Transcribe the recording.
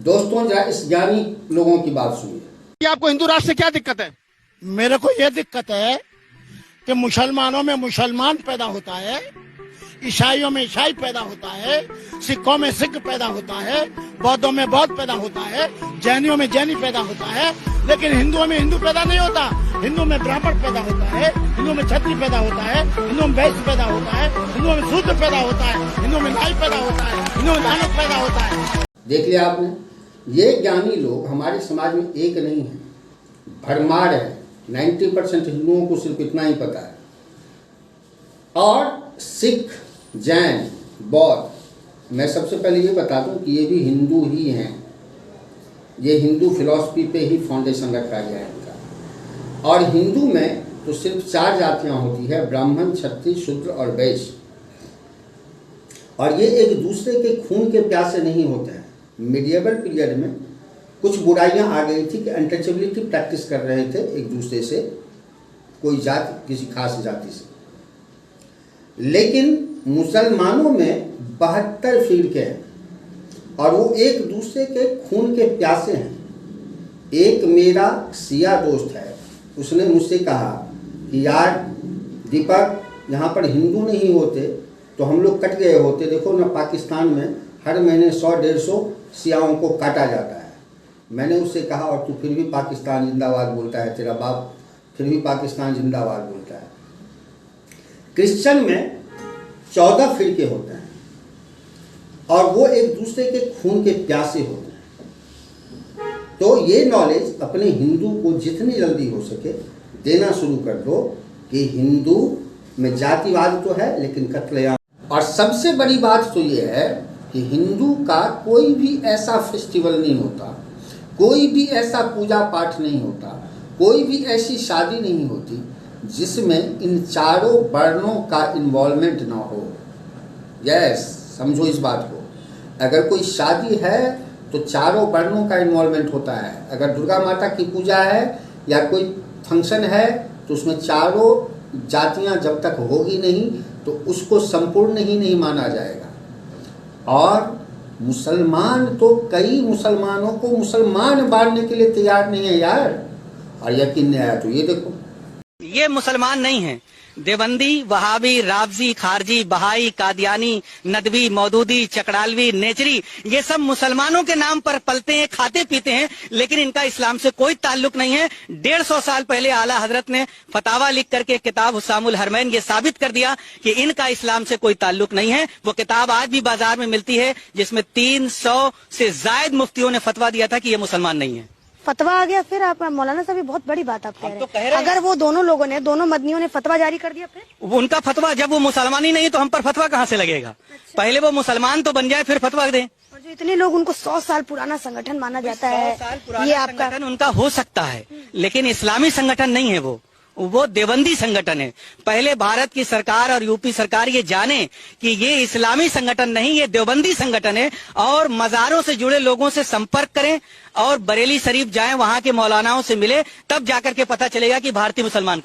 दोस्तों जरा इस ज्ञानी लोगों की बात सुनिए। आपको हिंदू राष्ट्र से क्या दिक्कत है? मेरे को यह दिक्कत है कि मुसलमानों में मुसलमान पैदा होता है, ईसाइयों में ईसाई पैदा होता है, सिखों में सिख पैदा होता है, बौद्धों में बौद्ध पैदा होता है, जैनियों में जैनी पैदा होता है, लेकिन हिंदुओं में हिंदू पैदा नहीं होता। हिंदू में ब्राह्मण पैदा होता है, हिंदू में क्षत्रिय पैदा होता है, हिंदू में वैश्य पैदा होता है, हिंदू में शूद्र पैदा होता है, हिंदू में नाई पैदा होता है, हिंदू में दानव पैदा होता है। देख लिया आपने, ये ज्ञानी लोग हमारे समाज में एक नहीं है, भरमार है। 90% हिंदुओं को सिर्फ इतना ही पता है। और सिख, जैन, बौद्ध, मैं सबसे पहले ये बता दूं कि ये भी हिंदू ही हैं। ये हिंदू फिलॉसफी पे ही फाउंडेशन रखा गया है इनका। और हिंदू में तो सिर्फ 4 जातियां होती है, ब्राह्मण, क्षत्रिय, शूद्र और वैश्य। और ये एक दूसरे के खून के प्यासे नहीं होते हैं। मिडिएवल पीरियड में कुछ बुराइयां आ गई थी कि अनटचेबिलिटी प्रैक्टिस कर रहे थे एक दूसरे से, कोई जाति किसी खास जाति से। लेकिन मुसलमानों में 72 फिरके हैं और वो एक दूसरे के खून के प्यासे हैं। एक मेरा सिया दोस्त है, उसने मुझसे कहा कि यार दीपक, यहाँ पर हिंदू नहीं होते तो हम लोग कट गए होते। देखो ना, पाकिस्तान में हर महीने 100-150 सियाओं को काटा जाता है। मैंने उससे कहा, और तू फिर भी पाकिस्तान जिंदाबाद बोलता है, तेरा बाप फिर भी पाकिस्तान जिंदाबाद बोलता है। क्रिश्चियन में 14 फिरके होते हैं और वो एक दूसरे के खून के प्यासे होते हैं। तो ये नॉलेज अपने हिंदू को जितनी जल्दी हो सके देना शुरू कर दो कि हिंदू में जातिवाद तो है लेकिन कत्लेआम। और सबसे बड़ी बात तो ये है कि हिंदू का कोई भी ऐसा फेस्टिवल नहीं होता, कोई भी ऐसा पूजा पाठ नहीं होता, कोई भी ऐसी शादी नहीं होती जिसमें इन चारों वर्णों का इन्वॉल्वमेंट ना हो। यस, समझो इस बात को। अगर कोई शादी है तो चारों वर्णों का इन्वॉल्वमेंट होता है। अगर दुर्गा माता की पूजा है या कोई फंक्शन है तो उसमें चारों जातियां जब तक होगी नहीं तो उसको संपूर्ण ही नहीं माना जाएगा। और मुसलमान तो कई मुसलमानों को मुसलमान मानने के लिए तैयार नहीं है यार। और यकीन नहीं आया तो ये देखो, ये मुसलमान नहीं है। देवबंदी, वहाबी, रावजी, खारजी, बहाई, कादियानी, नदवी, मौदूदी, चकड़ालवी, नेचरी, ये सब मुसलमानों के नाम पर पलते हैं, खाते पीते हैं, लेकिन इनका इस्लाम से कोई ताल्लुक नहीं है। 150 साल पहले आला हजरत ने फतावा लिख करके किताब हुस्सामुल हरमैन ये साबित कर दिया कि इनका इस्लाम से कोई ताल्लुक नहीं है। वो किताब आज भी बाजार में मिलती है जिसमें 300 से जायद मुफ्तियों ने फतवा दिया था कि ये मुसलमान नहीं है। फतवा आ गया। फिर आप मौलाना साहब बहुत बड़ी बात आप कह रहे हैं। अगर वो दोनों लोगों ने, दोनों मदनियों ने फतवा जारी कर दिया, फिर उनका फतवा, जब वो मुसलमान ही नहीं तो हम पर फतवा कहाँ से लगेगा? अच्छा। पहले वो मुसलमान तो बन जाए फिर फतवा दें। और जो इतने लोग, उनको 100 साल पुराना संगठन माना जाता है, ये आपका संगठन उनका हो सकता है लेकिन इस्लामी संगठन नहीं है। वो देवबंदी संगठन है। पहले भारत की सरकार और यूपी सरकार ये जाने कि ये इस्लामी संगठन नहीं, ये देवबंदी संगठन है। और मज़ारों से जुड़े लोगों से संपर्क करें और बरेली शरीफ जाएं, वहां के मौलानाओं से मिले, तब जाकर के पता चलेगा कि भारतीय मुसलमान